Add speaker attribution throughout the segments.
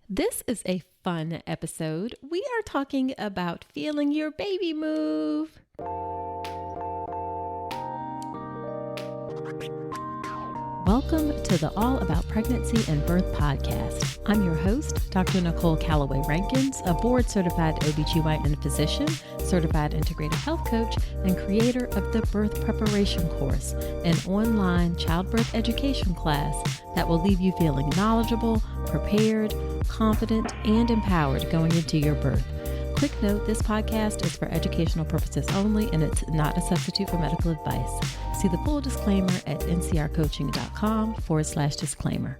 Speaker 1: This is a fun episode. We are talking about feeling your baby move. Welcome to the All About Pregnancy and Birth podcast. I'm your host, Dr. Nicole Calloway Rankins, a board-certified OBGYN physician, certified integrative health coach, and creator of the Birth Preparation Course, an online childbirth education class that will leave you feeling knowledgeable, prepared, confident, and empowered going into your birth. Quick note, this podcast is for educational purposes only, and it's not a substitute for medical advice. See the full disclaimer at ncrcoaching.com/disclaimer.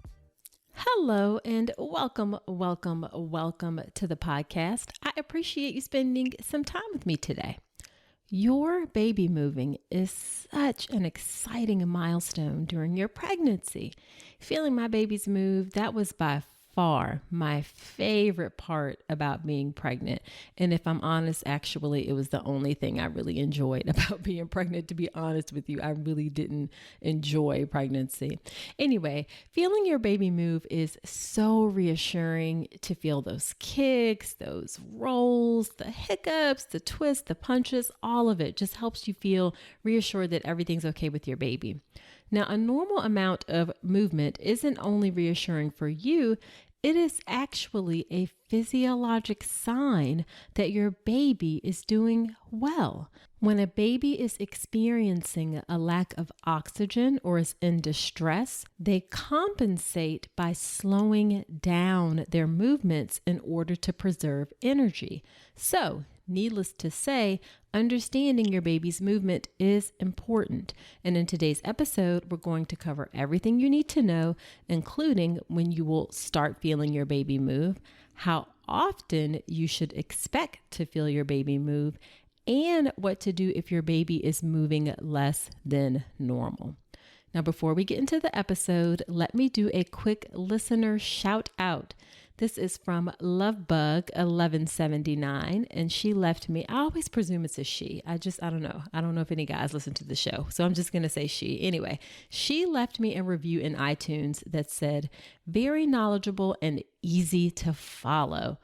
Speaker 1: Hello and welcome to the podcast. I appreciate you spending some time with me today. Your baby moving is such an exciting milestone during your pregnancy. Feeling my baby's move, that was by far my favorite part about being pregnant. And if I'm honest, actually, it was the only thing I really enjoyed about being pregnant. To be honest with you, I really didn't enjoy pregnancy. Anyway, feeling your baby move is so reassuring to feel those kicks, those rolls, the hiccups, the twists, the punches, all of it just helps you feel reassured that everything's okay with your baby. Now, a normal amount of movement isn't only reassuring for you, it is actually a physiologic sign that your baby is doing well. When a baby is experiencing a lack of oxygen or is in distress, they compensate by slowing down their movements in order to preserve energy. So, needless to say, understanding your baby's movement is important. And in today's episode, we're going to cover everything you need to know, including when you will start feeling your baby move, how often you should expect to feel your baby move, and what to do if your baby is moving less than normal. Now, before we get into the episode, let me do a quick listener shout out. This is from Lovebug1179, and she left me, I always presume it's a she. I don't know. I don't know if any guys listen to the show, so I'm just going to say she. Anyway, she left me a review in iTunes that said, very knowledgeable and easy to follow.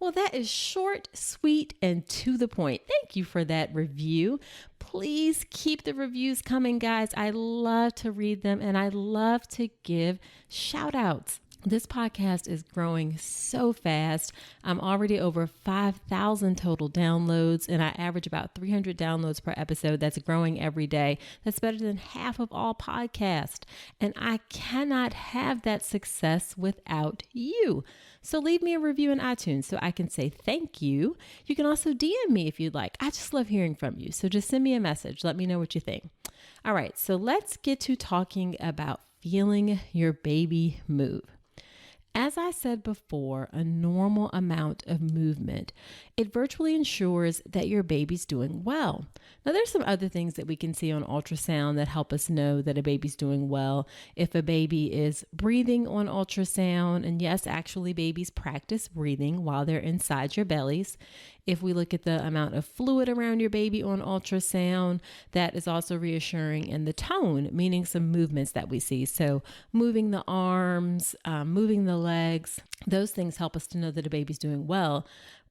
Speaker 1: Well, that is short, sweet, and to the point. Thank you for that review. Please keep the reviews coming, guys. I love to read them, and I love to give shout outs. This podcast is growing so fast. I'm already over 5,000 total downloads, and I average about 300 downloads per episode. That's growing every day. That's better than half of all podcasts. And I cannot have that success without you. So leave me a review in iTunes so I can say thank you. You can also DM me if you'd like. I just love hearing from you. So just send me a message. Let me know what you think. All right, so let's get to talking about feeling your baby move. As I said before, a normal amount of movement, it virtually ensures that your baby's doing well. Now, there's some other things that we can see on ultrasound that help us know that a baby's doing well. If a baby is breathing on ultrasound, and yes, actually babies practice breathing while they're inside your bellies. If we look at the amount of fluid around your baby on ultrasound, that is also reassuring. And the tone, meaning some movements that we see. So moving the arms, moving the legs, those things help us to know that a baby's doing well.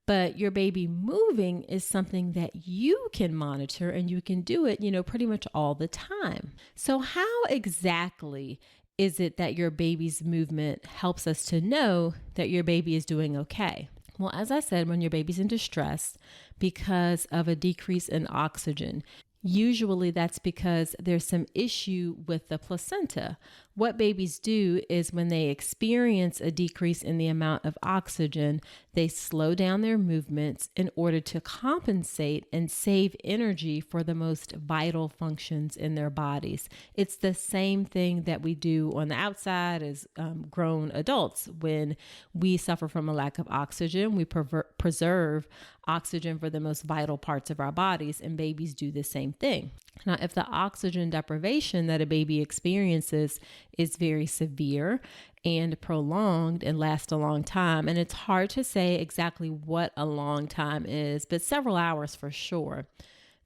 Speaker 1: But your baby moving is something that you can monitor, and you can do it, pretty much all the time. So how exactly is it that your baby's movement helps us to know that your baby is doing okay? Well, as I said, when your baby's in distress because of a decrease in oxygen, usually that's because there's some issue with the placenta. What babies do is when they experience a decrease in the amount of oxygen, they slow down their movements in order to compensate and save energy for the most vital functions in their bodies. It's the same thing that we do on the outside as grown adults. When we suffer from a lack of oxygen, we preserve oxygen for the most vital parts of our bodies, and babies do the same thing. Now, if the oxygen deprivation that a baby experiences is very severe and prolonged and lasts a long time, and it's hard to say exactly what a long time is, but several hours for sure,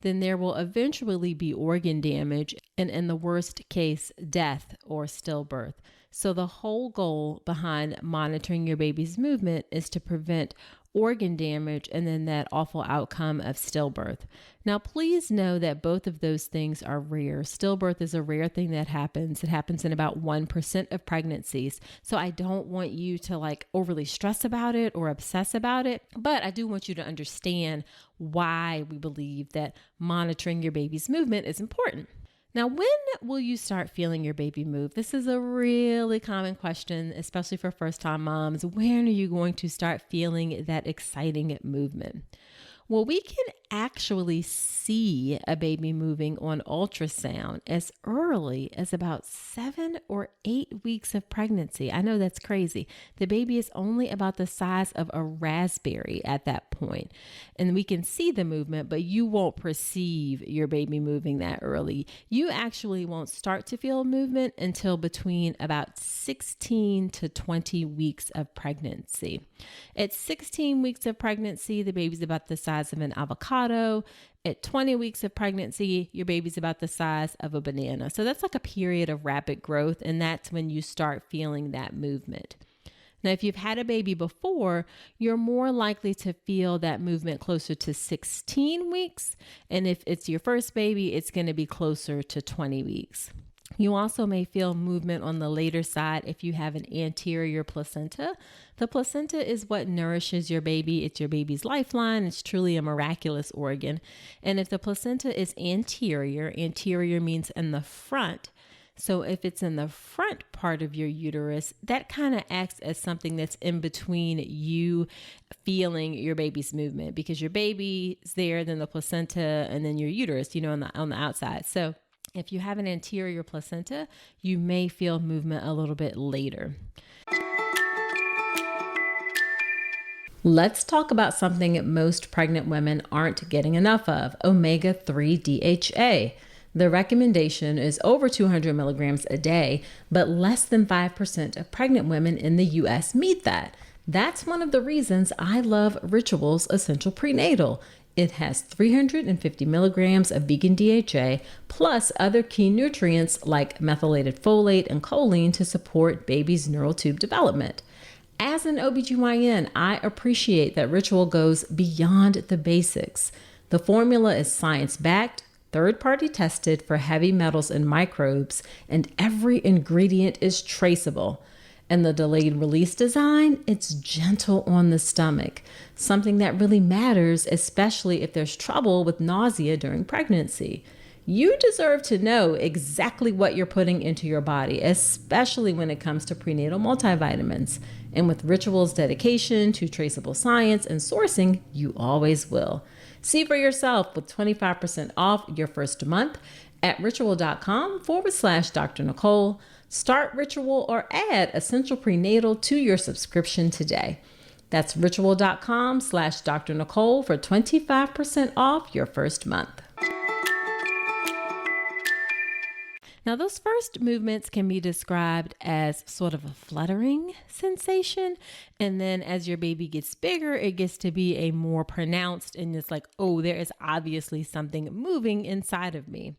Speaker 1: then there will eventually be organ damage and, in the worst case, death or stillbirth. So the whole goal behind monitoring your baby's movement is to prevent organ damage and then that awful outcome of stillbirth. Now, please know that both of those things are rare. Stillbirth is a rare thing that happens. It happens in about 1% of pregnancies. So I don't want you to overly stress about it or obsess about it, but I do want you to understand why we believe that monitoring your baby's movement is important. Now, when will you start feeling your baby move? This is a really common question, especially for first-time moms. When are you going to start feeling that exciting movement? Well, we can actually see a baby moving on ultrasound as early as about 7 or 8 weeks of pregnancy. I know that's crazy. The baby is only about the size of a raspberry at that point. And we can see the movement, but you won't perceive your baby moving that early. You actually won't start to feel movement until between about 16 to 20 weeks of pregnancy. At 16 weeks of pregnancy, the baby's about the size of an avocado. At 20 weeks of pregnancy, your baby's about the size of a banana. So that's like a period of rapid growth, and that's when you start feeling that movement. Now, if you've had a baby before, you're more likely to feel that movement closer to 16 weeks. And if it's your first baby, it's going to be closer to 20 weeks. You also may feel movement on the later side if you have an anterior placenta. The placenta is what nourishes your baby. It's your baby's lifeline. It's truly a miraculous organ. And if the placenta is anterior means in the front. So if it's in the front part of your uterus, that kind of acts as something that's in between you feeling your baby's movement, because your baby's there, then the placenta, and then your uterus, on the outside. So if you have an anterior placenta, you may feel movement a little bit later. Let's talk about something most pregnant women aren't getting enough of: omega-3 DHA. The recommendation is over 200 milligrams a day, but less than 5% of pregnant women in the U.S. meet that. That's one of the reasons I love Ritual's Essential Prenatal. It has 350 milligrams of vegan DHA, plus other key nutrients like methylated folate and choline to support baby's neural tube development. As an OBGYN, I appreciate that Ritual goes beyond the basics. The formula is science-backed, third-party tested for heavy metals and microbes, and every ingredient is traceable. And the delayed release design, it's gentle on the stomach, something that really matters, especially if there's trouble with nausea during pregnancy. You deserve to know exactly what you're putting into your body, especially when it comes to prenatal multivitamins. And with Ritual's dedication to traceable science and sourcing, you always will. See for yourself with 25% off your first month at ritual.com/Dr. Nicole. Start Ritual or add Essential Prenatal to your subscription today. That's ritual.com/Dr. Nicole for 25% off your first month. Now, those first movements can be described as sort of a fluttering sensation. And then as your baby gets bigger, it gets to be a more pronounced, and it's like, oh, there is obviously something moving inside of me.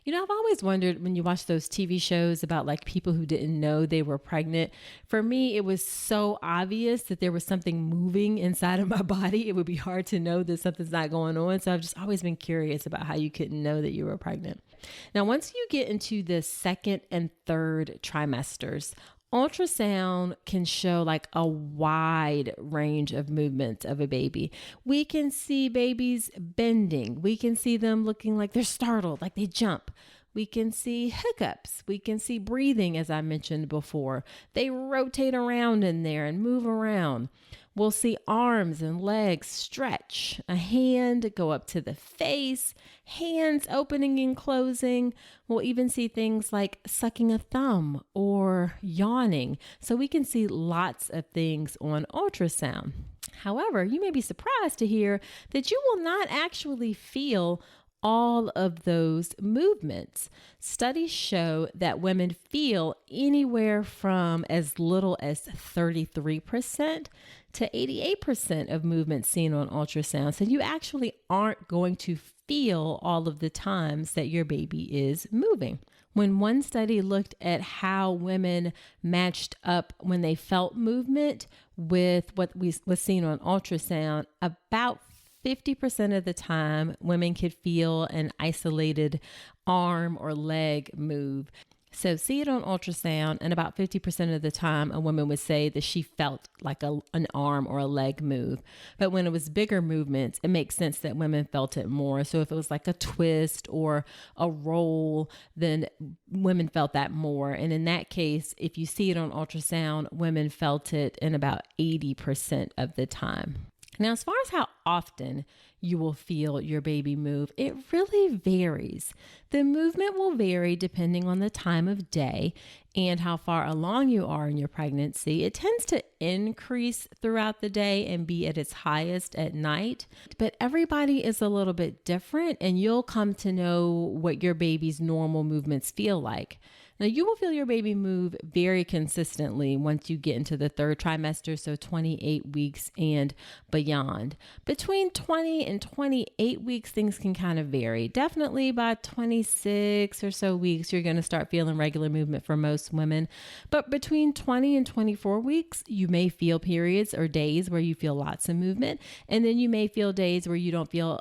Speaker 1: I've always wondered when you watch those TV shows about people who didn't know they were pregnant. For me, it was so obvious that there was something moving inside of my body. It would be hard to know that something's not going on. So I've just always been curious about how you couldn't know that you were pregnant. Now, once you get into the second and third trimesters, ultrasound can show a wide range of movements of a baby. We can see babies bending. We can see them looking like they're startled, like they jump. We can see hiccups. We can see breathing, as I mentioned before. They rotate around in there and move around. We'll see arms and legs stretch, a hand go up to the face, hands opening and closing. We'll even see things like sucking a thumb or yawning. So we can see lots of things on ultrasound. However, you may be surprised to hear that you will not actually feel all of those movements. Studies show that women feel anywhere from as little as 33% to 88% of movements seen on ultrasound. So you actually aren't going to feel all of the times that your baby is moving. When one study looked at how women matched up when they felt movement with what was seen on ultrasound, about 50% of the time, women could feel an isolated arm or leg move. So see it on ultrasound, and about 50% of the time, a woman would say that she felt like an arm or a leg move. But when it was bigger movements, it makes sense that women felt it more. So if it was like a twist or a roll, then women felt that more. And in that case, if you see it on ultrasound, women felt it in about 80% of the time. Now, as far as how often you will feel your baby move, it really varies. The movement will vary depending on the time of day and how far along you are in your pregnancy. It tends to increase throughout the day and be at its highest at night, but everybody is a little bit different, and you'll come to know what your baby's normal movements feel like. Now, you will feel your baby move very consistently once you get into the third trimester, so 28 weeks and beyond. Between 20 and 28 weeks, things can kind of vary. Definitely by 26 or so weeks, you're going to start feeling regular movement for most women. But between 20 and 24 weeks, you may feel periods or days where you feel lots of movement, and then you may feel days where you don't feel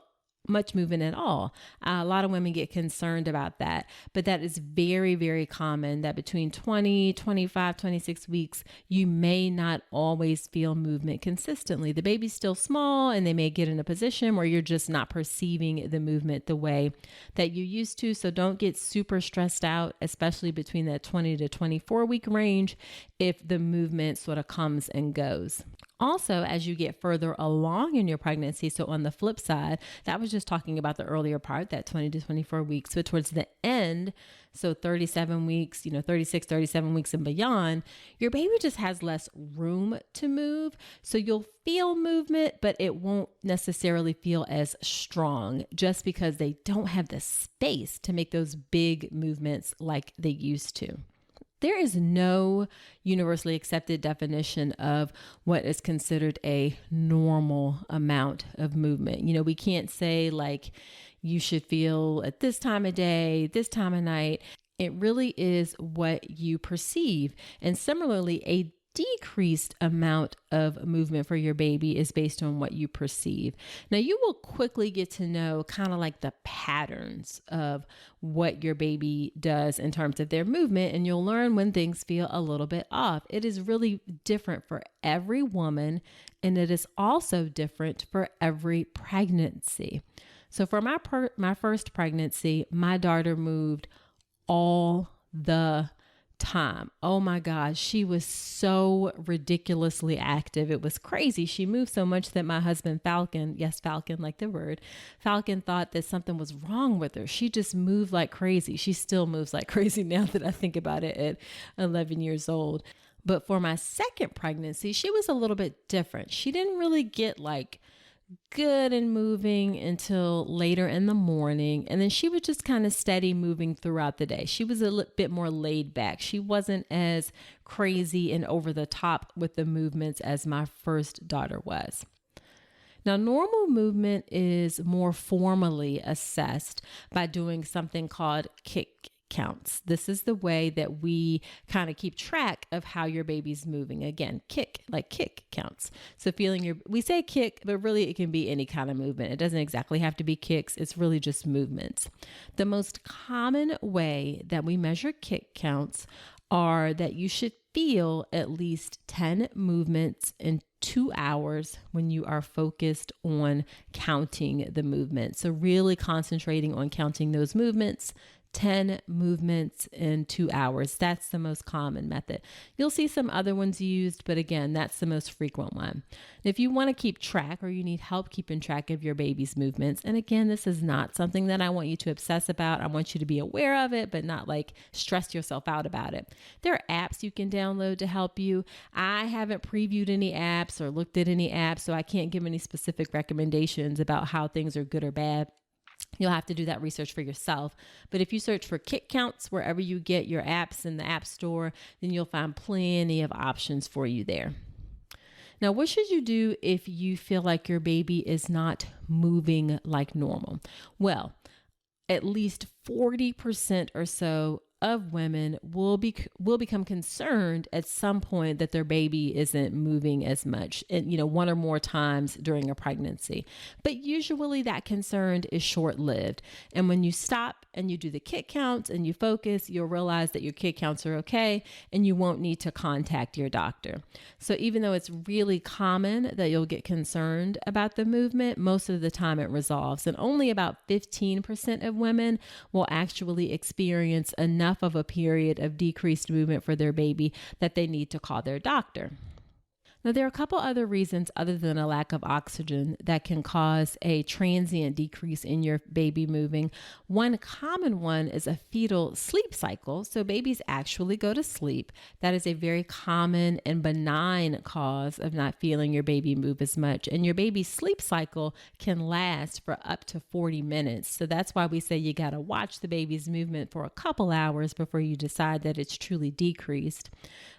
Speaker 1: much movement at all. A lot of women get concerned about that, but that is very, very common, that between 20, 25, 26 weeks, you may not always feel movement consistently. The baby's still small, and they may get in a position where you're just not perceiving the movement the way that you used to. So don't get super stressed out, especially between that 20 to 24 week range, if the movement sort of comes and goes. Also, as you get further along in your pregnancy, so on the flip side, that was just talking about the earlier part, that 20 to 24 weeks, but towards the end, so 37 weeks, 36, 37 weeks and beyond, your baby just has less room to move. So you'll feel movement, but it won't necessarily feel as strong just because they don't have the space to make those big movements like they used to. There is no universally accepted definition of what is considered a normal amount of movement. We can't say like you should feel at this time of day, this time of night. It really is what you perceive. And similarly, a decreased amount of movement for your baby is based on what you perceive. Now, you will quickly get to know kind of like the patterns of what your baby does in terms of their movement, and you'll learn when things feel a little bit off. It is really different for every woman, and it is also different for every pregnancy. So for my first pregnancy, my daughter moved all the time. Oh my gosh, she was so ridiculously active. It was crazy. She moved so much that my husband Falcon, yes, Falcon, like the word, Falcon, thought that something was wrong with her. She just moved like crazy. She still moves like crazy now that I think about it at 11 years old. But for my second pregnancy, she was a little bit different. She didn't really get like good and moving until later in the morning. And then she was just kind of steady moving throughout the day. She was a little bit more laid back. She wasn't as crazy and over the top with the movements as my first daughter was. Now, normal movement is more formally assessed by doing something called kick counts. This is the way that we kind of keep track of how your baby's moving. Again, kick counts. So we say kick, but really it can be any kind of movement. It doesn't exactly have to be kicks. It's really just movements. The most common way that we measure kick counts are that you should feel at least 10 movements in 2 hours when you are focused on counting the movement. So really concentrating on counting those movements. 10 movements in 2 hours. That's the most common method. You'll see some other ones used, but again, that's the most frequent one. If you want to keep track or you need help keeping track of your baby's movements, and again, this is not something that I want you to obsess about. I want you to be aware of it, but not like stress yourself out about it. There are apps you can download to help you. I haven't previewed any apps or looked at any apps, so I can't give any specific recommendations about how things are good or bad. You'll have to do that research for yourself. But if you search for kick counts wherever you get your apps in the App Store, then you'll find plenty of options for you there. Now, what should you do if you feel like your baby is not moving like normal? Well, at least 40% or so of women will become concerned at some point that their baby isn't moving as much, and one or more times during a pregnancy. But usually that concern is short-lived. And when you stop and you do the kid counts and you focus, you'll realize that your kid counts are okay and you won't need to contact your doctor. So even though it's really common that you'll get concerned about the movement, most of the time it resolves. And only about 15% of women will actually experience enough of a period of decreased movement for their baby that they need to call their doctor. Now, there are a couple other reasons other than a lack of oxygen that can cause a transient decrease in your baby moving. One common one is a fetal sleep cycle. So babies actually go to sleep. That is a very common and benign cause of not feeling your baby move as much. And your baby's sleep cycle can last for up to 40 minutes. So that's why we say you got to watch the baby's movement for a couple hours before you decide that it's truly decreased.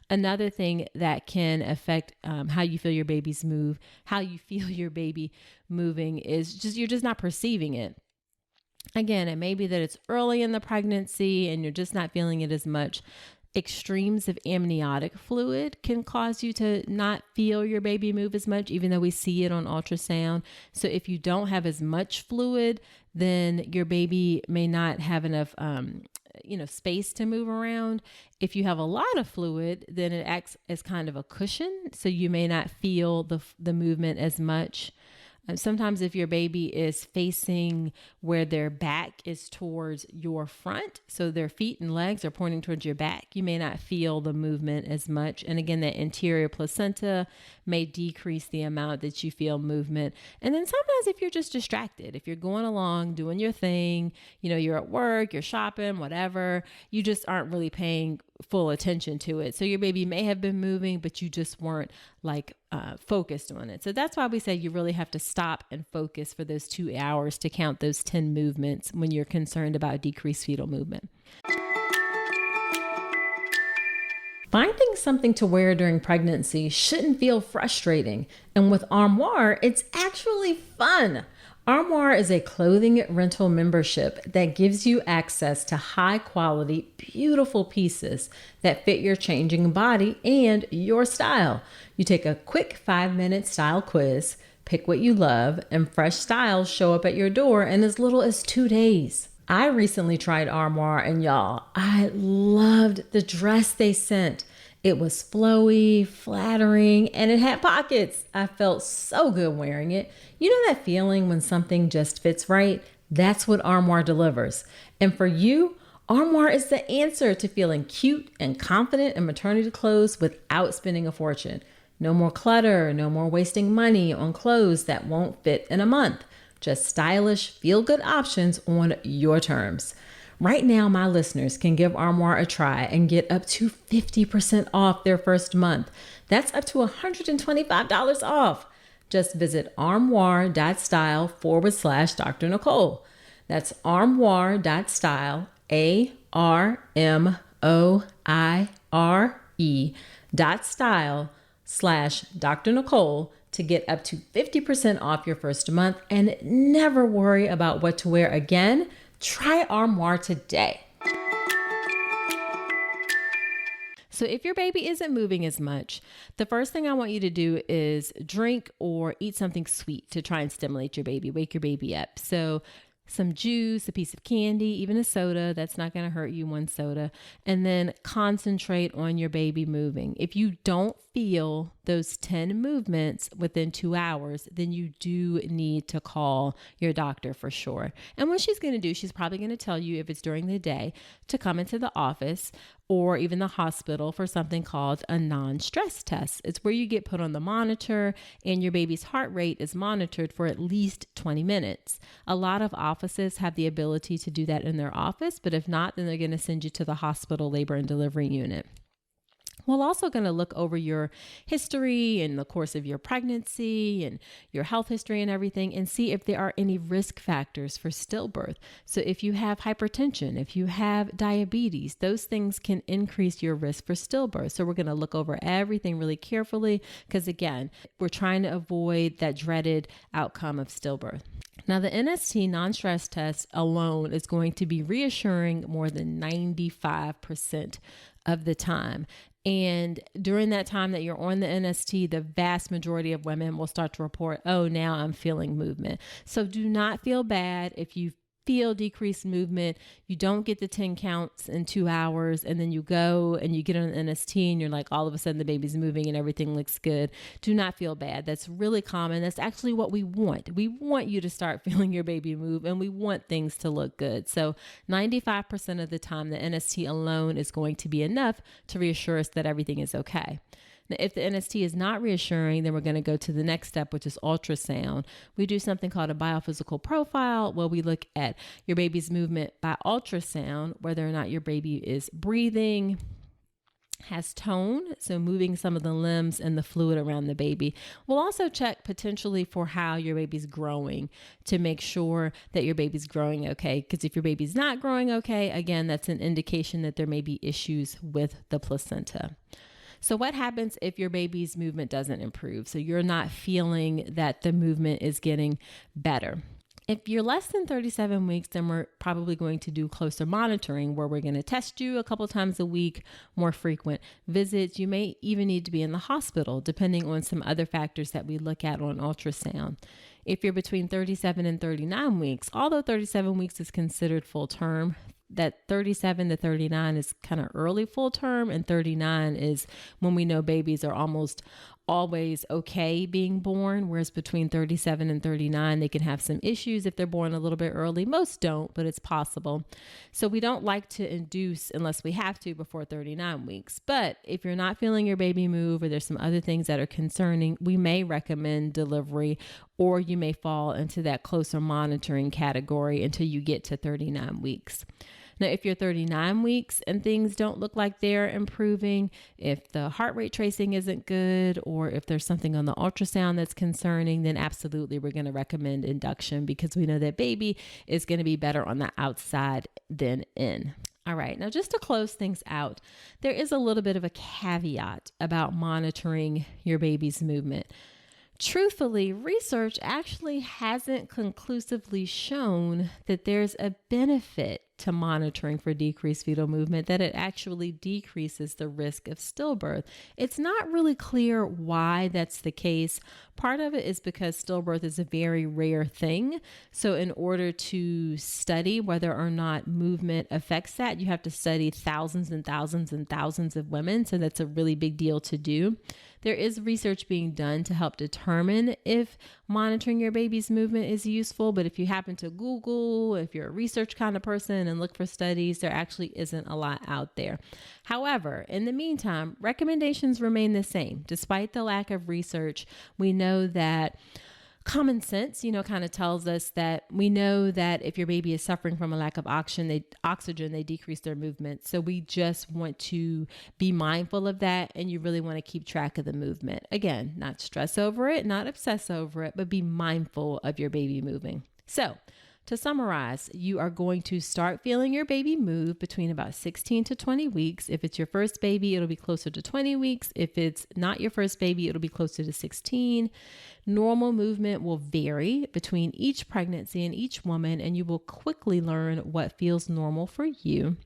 Speaker 1: Another thing that can affect how you feel your baby's move, how you feel your baby moving is you're just not perceiving it. Again, it may be that it's early in the pregnancy and you're just not feeling it as much. Extremes of amniotic fluid can cause you to not feel your baby move as much, even though we see it on ultrasound. So if you don't have as much fluid, then your baby may not have enough space to move around. If you have a lot of fluid, then it acts as kind of a cushion, so you may not feel the movement as much. Sometimes if your baby is facing where their back is towards your front, so their feet and legs are pointing towards your back, you may not feel the movement as much. And again, that anterior placenta may decrease the amount that you feel movement. And then sometimes if you're just distracted, if you're going along, doing your thing, you're at work, you're shopping, whatever, you just aren't really paying full attention to it. So your baby may have been moving, but you just weren't focused on it. So that's why we say you really have to stop and focus for those 2 hours to count those 10 movements when you're concerned about decreased fetal movement. Finding something to wear during pregnancy shouldn't feel frustrating. And with Armoire, it's actually fun. Armoire is a clothing rental membership that gives you access to high quality, beautiful pieces that fit your changing body and your style. You take a quick 5-minute style quiz, pick what you love, and fresh styles show up at your door in as little as 2 days. I recently tried Armoire and y'all, I loved the dress they sent. It was flowy, flattering, and it had pockets. I felt so good wearing it. You know that feeling when something just fits right? That's what Armoire delivers. And for you, Armoire is the answer to feeling cute and confident in maternity clothes without spending a fortune. No more clutter, no more wasting money on clothes that won't fit in a month. Just stylish, feel-good options on your terms. Right now, my listeners can give Armoire a try and get up to 50% off their first month. That's up to $125 off. Just visit armoire.style/Dr. Nicole. That's armoire.style, ARMOIRE.style/Dr. Nicole to get up to 50% off your first month and never worry about what to wear again. Try Armoire today. So if your baby isn't moving as much, the first thing I want you to do is drink or eat something sweet to try and stimulate your baby, wake your baby up. So some juice, a piece of candy, even a soda. That's not going to hurt you, one soda. And then concentrate on your baby moving. If you don't feel those 10 movements within 2 hours, then you do need to call your doctor for sure. And what she's going to do, she's probably going to tell you, if it's during the day, to come into the office or even the hospital for something called a non-stress test. It's where you get put on the monitor and your baby's heart rate is monitored for at least 20 minutes. A lot of offices have the ability to do that in their office, but if not, then they're going to send you to the hospital labor and delivery unit. We're also going to look over your history and the course of your pregnancy and your health history and everything and see if there are any risk factors for stillbirth. So if you have hypertension, if you have diabetes, those things can increase your risk for stillbirth. So we're going to look over everything really carefully because, again, we're trying to avoid that dreaded outcome of stillbirth. Now, the NST non-stress test alone is going to be reassuring more than 95% of the time. And during that time that you're on the NST, the vast majority of women will start to report, oh, now I'm feeling movement. So do not feel bad if you feel decreased movement. You don't get the 10 counts in 2 hours, and then you go and you get on an NST and you're like, all of a sudden the baby's moving and everything looks good. Do not feel bad. That's really common. That's actually what we want. We want you to start feeling your baby move, and we want things to look good. So 95% of the time, the NST alone is going to be enough to reassure us that everything is okay. Now, if the NST is not reassuring, then we're going to go to the next step, which is ultrasound. We do something called a biophysical profile, where we look at your baby's movement by ultrasound, whether or not your baby is breathing, has tone, so moving some of the limbs and the fluid around the baby. We'll also check potentially for how your baby's growing to make sure that your baby's growing okay. Because if your baby's not growing okay, again, that's an indication that there may be issues with the placenta. So what happens if your baby's movement doesn't improve? So you're not feeling that the movement is getting better. If you're less than 37 weeks, then we're probably going to do closer monitoring, where we're going to test you a couple times a week, more frequent visits. You may even need to be in the hospital, depending on some other factors that we look at on ultrasound. If you're between 37 and 39 weeks, although 37 weeks is considered full term, that 37 to 39 is kind of early full term, and 39 is when we know babies are almost always okay being born, whereas between 37 and 39, they can have some issues if they're born a little bit early. Most don't, but it's possible. So we don't like to induce unless we have to before 39 weeks. But if you're not feeling your baby move, or there's some other things that are concerning, we may recommend delivery, or you may fall into that closer monitoring category until you get to 39 weeks. Now, if you're 39 weeks and things don't look like they're improving, if the heart rate tracing isn't good, or if there's something on the ultrasound that's concerning, then absolutely we're going to recommend induction, because we know that baby is going to be better on the outside than in. All right, now just to close things out, there is a little bit of a caveat about monitoring your baby's movement. Truthfully, research actually hasn't conclusively shown that there's a benefit to monitoring for decreased fetal movement, that it actually decreases the risk of stillbirth. It's not really clear why that's the case. Part of it is because stillbirth is a very rare thing. So in order to study whether or not movement affects that, you have to study thousands and thousands and thousands of women. So that's a really big deal to do. There is research being done to help determine if monitoring your baby's movement is useful. But if you happen to Google, if you're a research kind of person and look for studies, there actually isn't a lot out there. However, in the meantime, recommendations remain the same. Despite the lack of research, we know that common sense, kind of tells us that we know that if your baby is suffering from a lack of oxygen, they decrease their movement. So we just want to be mindful of that, and you really want to keep track of the movement. Again, not stress over it, not obsess over it, but be mindful of your baby moving. So to summarize, you are going to start feeling your baby move between about 16 to 20 weeks. If it's your first baby, it'll be closer to 20 weeks. If it's not your first baby, it'll be closer to 16. Normal movement will vary between each pregnancy and each woman, and you will quickly learn what feels normal for you.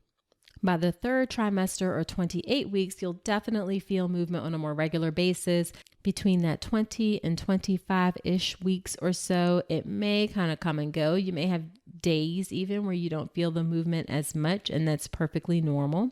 Speaker 1: By the third trimester, or 28 weeks, you'll definitely feel movement on a more regular basis. Between that 20 and 25-ish weeks or so, it may kind of come and go. You may have days even where you don't feel the movement as much, and that's perfectly normal.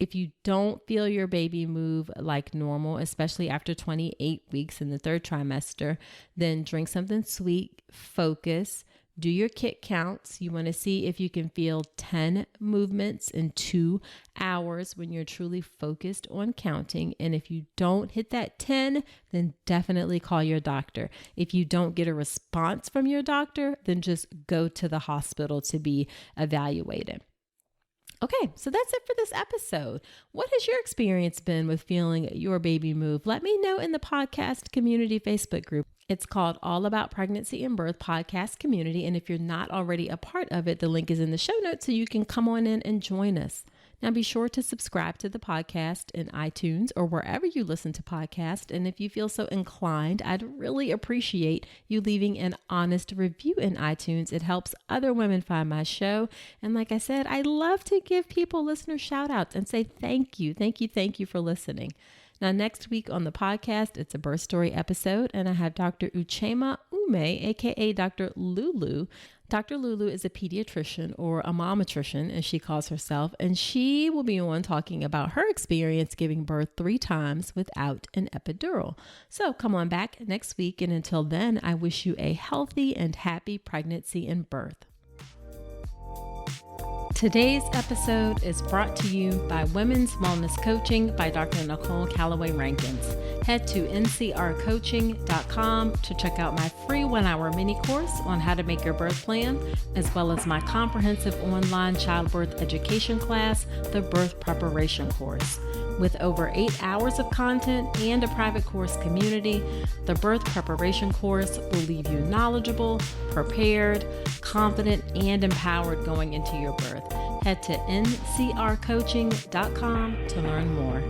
Speaker 1: If you don't feel your baby move like normal, especially after 28 weeks in the third trimester, then drink something sweet, focus. Do your kick counts. You want to see if you can feel 10 movements in 2 hours when you're truly focused on counting. And if you don't hit that 10, then definitely call your doctor. If you don't get a response from your doctor, then just go to the hospital to be evaluated. Okay, so that's it for this episode. What has your experience been with feeling your baby move? Let me know in the podcast community Facebook group. It's called All About Pregnancy and Birth Podcast Community. And if you're not already a part of it, the link is in the show notes so you can come on in and join us. Now be sure to subscribe to the podcast in iTunes or wherever you listen to podcasts. And if you feel so inclined, I'd really appreciate you leaving an honest review in iTunes. It helps other women find my show. And like I said, I love to give people listener shout outs and say thank you for listening. Now, next week on the podcast, it's a birth story episode, and I have Dr. Uchema Ume, aka Dr. Lulu. Dr. Lulu is a pediatrician, or a momatrician, as she calls herself, and she will be on talking about her experience giving birth 3 times without an epidural. So come on back next week, and until then, I wish you a healthy and happy pregnancy and birth. Today's episode is brought to you by Women's Wellness Coaching by Dr. Nicole Calloway Rankins. Head to ncrcoaching.com to check out my free 1-hour mini course on how to make your birth plan, as well as my comprehensive online childbirth education class, the Birth Preparation Course. With over 8 hours of content and a private course community, the Birth Preparation Course will leave you knowledgeable, prepared, confident, and empowered going into your birth. Head to ncrcoaching.com to learn more.